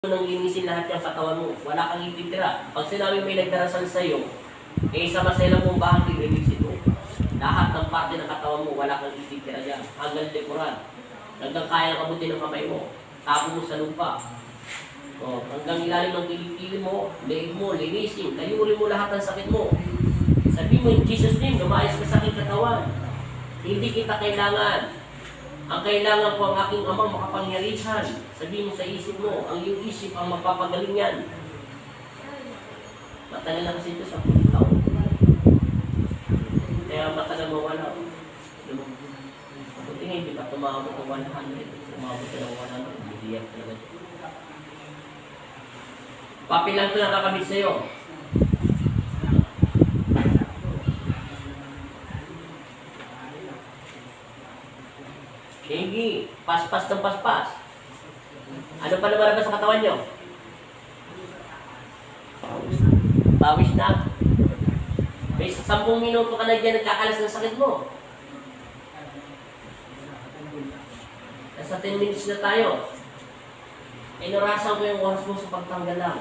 nang linisin lahat yung katawan mo. Wala kang ititira. Pag sinabi may nagdarasal sa'yo, sa masayang mong bahagi, linisin mo. Lahat ng parte ng katawan mo, wala kang ititira dyan. Hanggang likuran. Hanggang kaya kabuti ng kamay mo. Tapo mo sa lupa. Hanggang ilalim ng kilikili mo, leeg mo, linisin. Kayurin mo lahat ng sakit mo. Sabi mo, in Jesus name, lumayas ka sa aking katawan. Hindi kita kailangan. Ang kailangan ko ang aking amang makapangyarihan. Sabi mo sa isip mo, ang iyong isip ang magpapagaling yan. Matagal na kasi ito sa taon. Kaya matagal mawala. Buti nga, hindi pa tumabot ng 100. Tumabot ka ng 100. Bidiyak talaga. Papi lang ito nakakabit sa'yo. Hindi, paspas ng paspas. Ano pa lumalabas sa katawan nyo? Pawis na. May 10 minuto ka na dyan nagkakalas ng sakit mo. Nasa 10 minutes na tayo. Inurasan ko yung oras mo sa pagtanggal lang.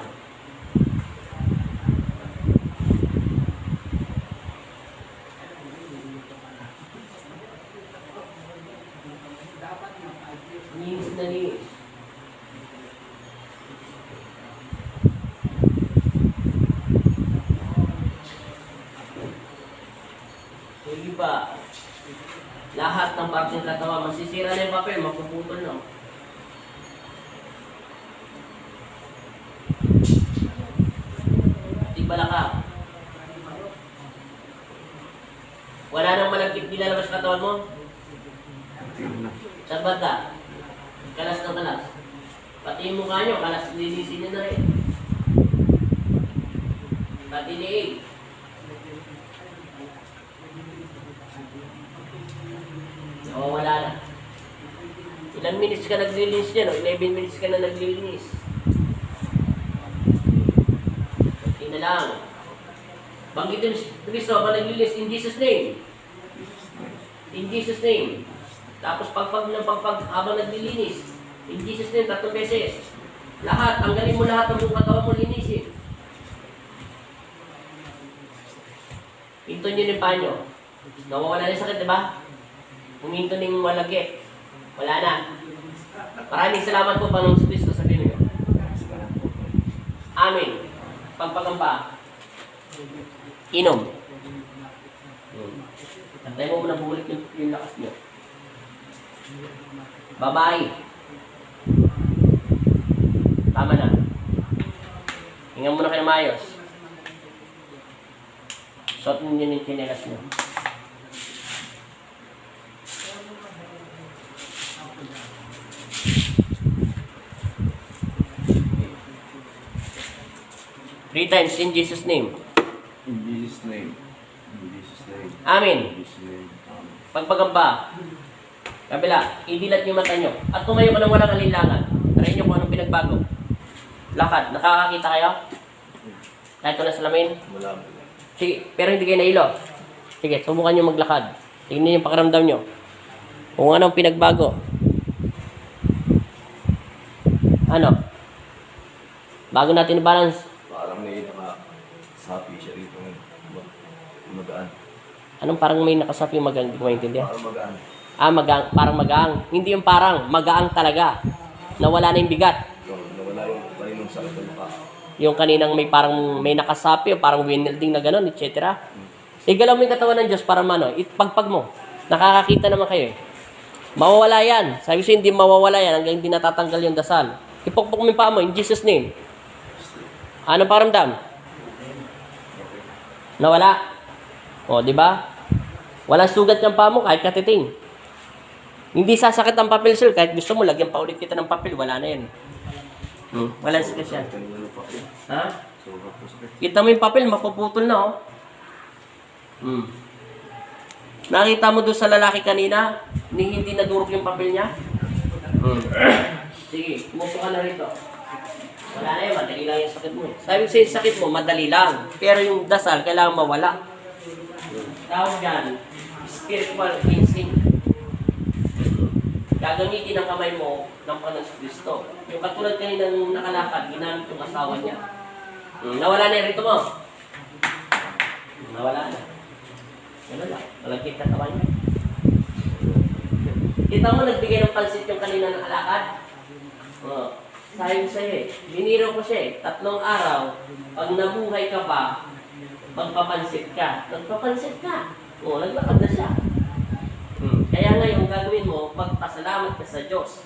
Linis na linis. Hindi ba? Lahat ng parte ng katawan, masisira na yung papel, mapuputol na. Tibala ka. Wala nang malagkit nilalabas sa katawan mo? Sa bata? Kalas ng kalas. Pati yung mukha nyo, kalas linisin nyo na rin. Pati liig. Wala na. Ilang minutes ka naglilinis dyan, 11 minutes ka na naglilinis. Okay na lang. Banggitin Kristo habang naglilinis, in Jesus name. In Jesus name. Tapos pagpag ng pagpag habang naglilinis. In Jesus name, 3 beses. Lahat, tanggalin mo lahat ng katawan mo linisin. Pinto nyo yung panyo. Nawawala na yung sakit, diba? Huminto ng malagit. Wala na. Maraming salamat po, Panginoon Kristo, sa Pinoy. Amen. Pagpagamba. Inom. Antay mo muna bulik yung lakas nyo. Babae. Tama na. Hingan muna kayo maayos. Suot ninyo yung chinelas nyo. Three times in Jesus' name. In Jesus' name. In Jesus' name. Amen. In Jesus' name. Amen. Pagpagamba. Kabila, idilat yung mata nyo. At tumayo ka ng walang alinlangan. Tarayin nyo kung anong pinagbago. Lakad. Nakakakita kayo? Kahit ko na salamin? Wala. Sige, pero hindi kayo nailo. Sige, subukan nyo maglakad. Tingnan yung pakiramdam nyo. Kung anong pinagbago. Ano? Bago natin i-balance. Parang may nakasapi siya rito ng magaan. Anong parang may nakasapi magang? Hindi ko maintindihan. Parang magaan. Magang, parang magaang. Hindi yung parang, magaang talaga. Nawala na yung bigat. So, nawala yung parinong sakit ng mukha. Yung kaninang may parang may nakasapi o parang wielding na gano'n, etc. Igalaw mo yung katawan ng Diyos para mano, ipagpag mo. Nakakakita naman kayo eh. Mawawala yan. Sabi ko hindi mawawala yan hanggang hindi natatanggal yung dasal. Ipukpok mo yung paa mo in Jesus name. Anong paramdam? Nawala. O, di ba? Walang sugat yung paa mo kahit katiting. Hindi sasakit ang papel, sir. Kahit gusto mo, lagyan pa ulit kita ng papel. Wala na yan. Walang sakit siya. Ha? Kita mo yung papel, mapuputol na, oh. Nakita mo doon sa lalaki kanina, hindi nadurok yung papel niya? Sige, umupo ka na rito. Wala na yan, madali lang yung sakit mo. Sabi ko sa'yo, sakit mo, madali lang. Pero yung dasal, kailangan mawala. Tawag dyan, spiritual cleansing. Gagamitin ang kamay mo ng Panginoon Kristo. Yung katulad kanina nung nakalakad, ginamit yung asawa niya. Nawala na yung rito mo. Nawala na. Ano lang, malagkit na kamay niya. Kita mo, nagbigay ng pansit yung kanina nakalakad. Sayang sa'yo eh. Biniro ko siya eh. 3 araw, pag nabuhay ka pa, magpapansit ka. Nagpapansit ka. Naglakad na siya. Kaya ngayon, gagawin mo, pagpasalamat ka sa Diyos.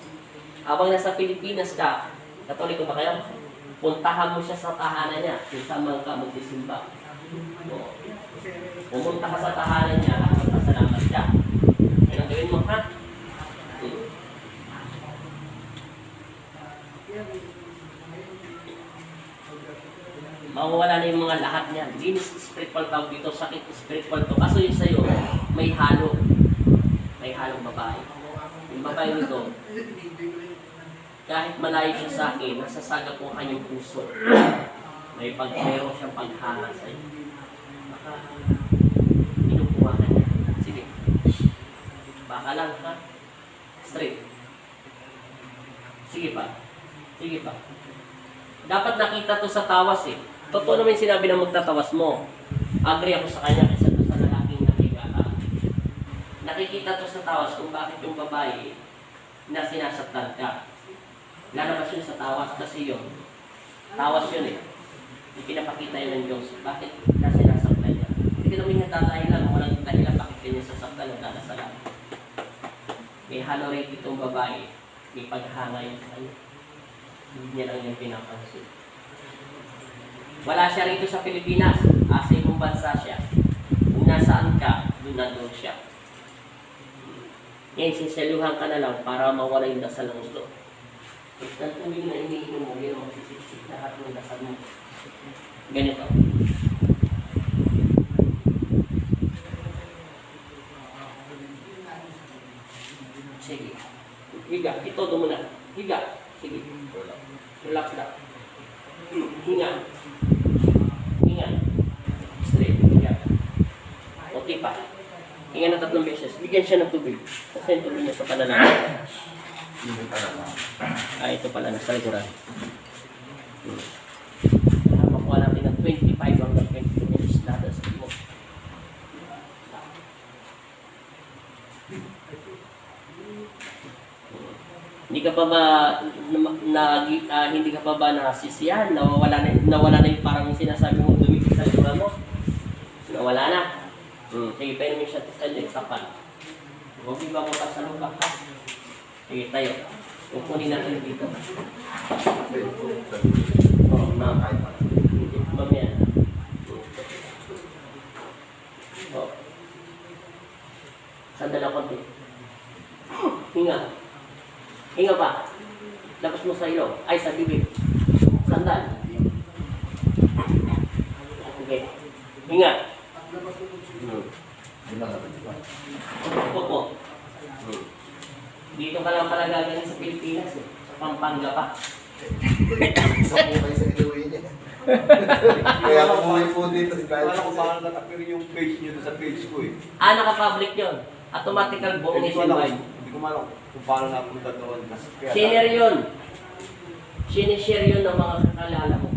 Habang nasa Pilipinas ka, Katoliko ba kayo? Puntahan mo siya sa tahanan niya, kung saan man ka magsisimba. Pumunta ka sa tahanan niya at magpasalamat ka. Yan ang gawin mo, ha? Mawawala na yung mga lahat niyan. Linis spiritual tawag dito, sakit spiritual to. Kaso yung sa'yo, may halo. May halong babae. Yung babae nito, kahit malayo siya sa akin, nasasaga po kanyang puso. May meron siyang paghanga sa'yo. Baka inukuha ka niya. Sige. Baka lang, ha? Straight. Sige pa. Sige pa. Dapat nakita to sa tawas eh. Totoo naman yung sinabi na magtatawas mo. Agree ako sa kanya kasi to sa lalaking nakikita. Nakikita to sa tawas kung bakit yung babae na sinasaktan ka. Lalabas yun sa tawas kasi yun. Tawas yun eh. Ipinapakita yun ng Diyos. Bakit na sinasaktan niya? Hindi ka naman nagtatahilan. Walang dahilan bakit kanya sasaktan o dadasalan. May halo rate itong babae. May paghanga yun sa kanya. Hindi niya lang yung pinapansin. Wala siya rito sa Pilipinas. Sa ibang bansa siya. Kung nasaan ka, doon na doon siya. Ngayon, sinsaluhan ka na lang para mawala yung dasal ng gusto. Ang tubig na iniinom mo, yun ang magsisiksik lahat ng dasal mo. Ganito. Sige. Higa. Ito muna. Higa. Sige. Relax lang. Hinga. Hinga. Straight. Hinga. Okay pa. Hinga na 3 beses. Bigyan siya ng tubig. Kasi yung tubig niya sa pananakit. Ito pala nasa likuran. Makuha natin ng 25 hanggang 20 minutes natin sa mo. Hindi ka pa ba hindi ka pa ba nasisiyahan? Nawala na yung parang sinasabi mong dumikit sa likuran mo? Nawala na. Sige, pwede mo siya sapan. Huwag iba mo pa sa lupa ka. Sige, tayo. Kukunin natin dito. Mamaya. Sandala konti. Hinga. Hinga pa. Labas mo sa ilong. Ay, sa bibig. Sandal. Okay. Hinga. Opo. Dito ka lang pala gagaling sa Pilipinas eh. Sa Pampanga pa. Isa po kayo sa iluwi niya. Kaya kumuwi po dito. Wala ko parang nakapir yung page nyo sa page ko eh. Naka-public yun. Automatical buong nationwide. Hindi ko malam kung paano napunta doon. Share yun. Sinishare yun ng mga kakalala mo.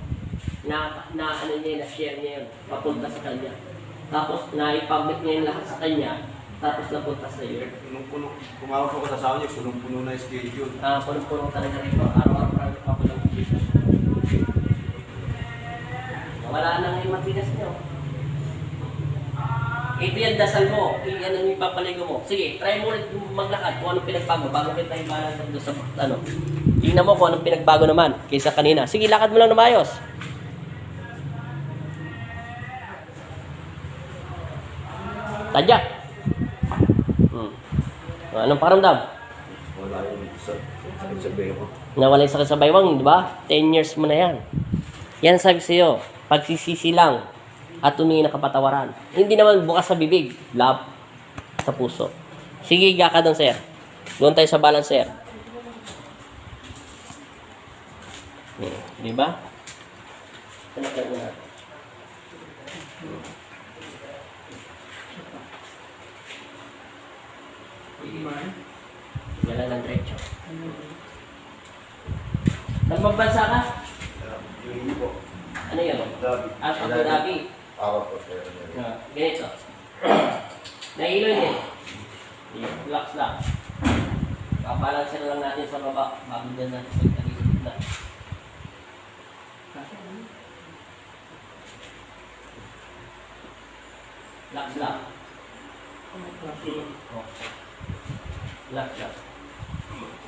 Na-share niya yun. Papunta sa kanya. Tapos na-public niya yung lahat sa kanya. Tapos napunta sa iyo. Punong-puno. Kumawag ako sa asawa niya, punong-puno na yung schedule. Punong-puno talaga rito. Araw-araw ako lang Jesus. Wala na ngayon matigas niyo. Ito yung dasal mo. Yan ang ipapaligo mo. Sige, try mo ulit maglakad kung anong pinagbago. Bago kita ibalan doon sa ano. Tingnan mo kung anong pinagbago naman kaysa kanina. Sige, lakad mo lang na maayos. Tadyak. Anong paramdam? Wala yung sakit sa bayo ko. Nawala yung sakit sa baywang, di ba? 10 years mo na yan. Yan sabi sa'yo, pagsisisi lang at tumingin na kapatawaran. Hindi naman bukas sa bibig, love sa puso. Sige, higa ka doon, sir. Doon tayo sa balance, sir. Di ba? Talaga na. Hindi man. Yan lang ng diretso. Nang magbansa ka? Yung hindi po. Ano yun? Dabi. Abu Dhabi. Ako po, sir. Ganito. Nahilo yun eh. Relax lang. Kabalansin na lang natin sa baba. Bago din natin sa talisod na. Relax lang. Okay. Relax lang.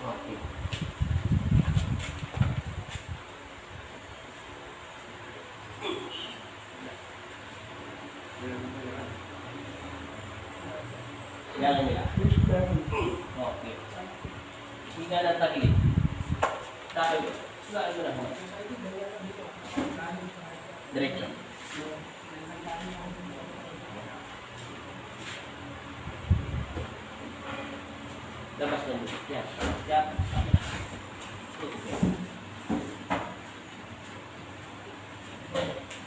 Okay. Yan nila. Okay. Hinga ng tagilid. Tayo mo. Sulaan mo na mo. Diretso. Labas na mo. Yan. Yan.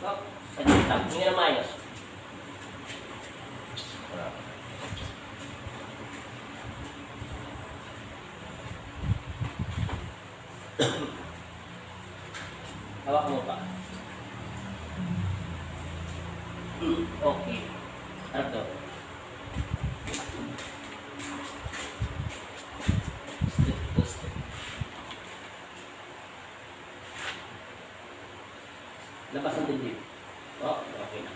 Oh, saglit lang. Hinga na maayos. Hawak mo pa. Okay. Harap daw. Step to step. Labas ang dibdib. Oh, okay na.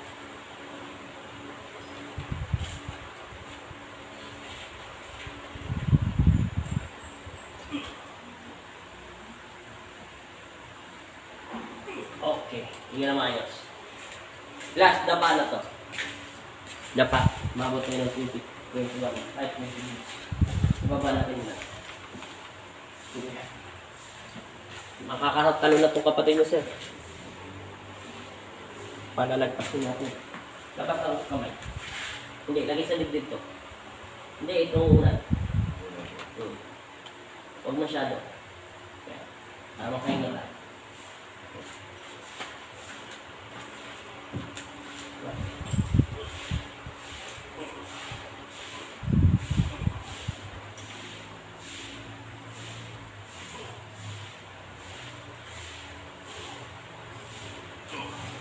Okay, hindi na maayos. Last, dapa na to. Dapa. Mabot tayo ng 20. 21. 5 minutes. Ibaba natin na. Sige. Makakaroon na itong kapatid niyo, sir. Palalagpasin natin. Labas ang kamay. Hindi, lagi sa dibdib to. Hindi, itong unan. Huwag masyado. Kaya, tama kayo na lang.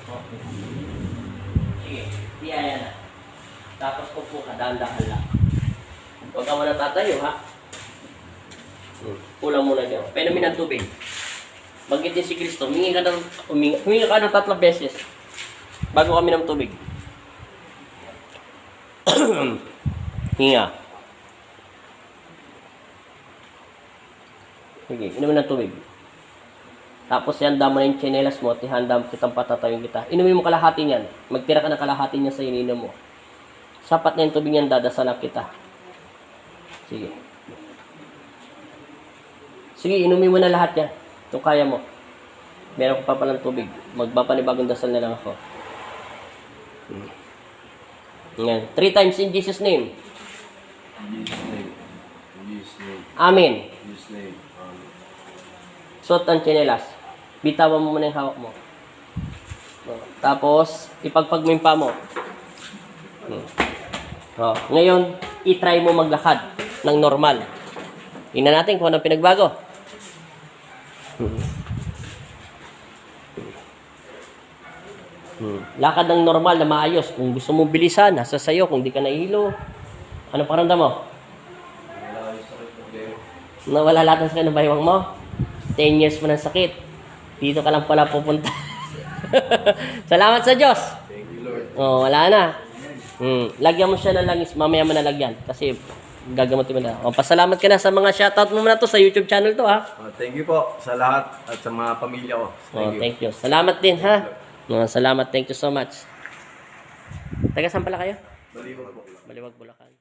Okay. Sige, tiyaya na. Tapos upo ka, dahan-dahan lang. Huwag ka muna tatayo, ha? Pulang muna dyan. Painumin ng tubig. Bagit din si Kristo, humingi ka ng 3 beses bago kami ng tubig. Hinga. Sige, inumin ng tubig. Tapos ihanda mo na yung tsinelas mo at ihanda mo kitang patatawin kita. Inumin mo kalahati niyan. Magtira ka ng kalahati niya sa ininom mo. Sapat na yung tubig niyan, dadasalan kita. Sige. Sige, inumin mo na lahat yan. Kung kaya mo. Meron ko pa palang tubig. Magpapanibagong dasal na lang ako. Yan. 3 times in Jesus' name. In Jesus' name. In Jesus' name. Amen. In Jesus' name. Amen. Suot ang tsinelas. Bitawan mo muna yung hawak mo. Tapos, ipagpag mo yung paa mo. Ngayon, i-try mo maglakad ng normal. Tingnan natin kung anong pinagbago. Lakad ng normal na maayos. Kung gusto mo bilisan, nasa sayo. Kung di ka nahihilo, ano pakiramdam mo? Wala yung sakit ng deo. Nawala lahat ng sakit ng baywang mo? 10 years mo ng sakit. Dito ka lang pala pupunta. Salamat sa Diyos. Thank you, Lord. Oh, wala na. Lagyan mo siya ng langis. Mamaya mo nalagyan. Kasi gagamutin mo na. Oh, pasalamat ka na sa mga shoutout mo na to sa YouTube channel to, ha? Thank you po sa lahat at sa mga pamilya ko. Thank you. Salamat din, ha? Salamat. Thank you so much. Taga saan pala kayo? Baliwag po. Baliwag, Bulacan.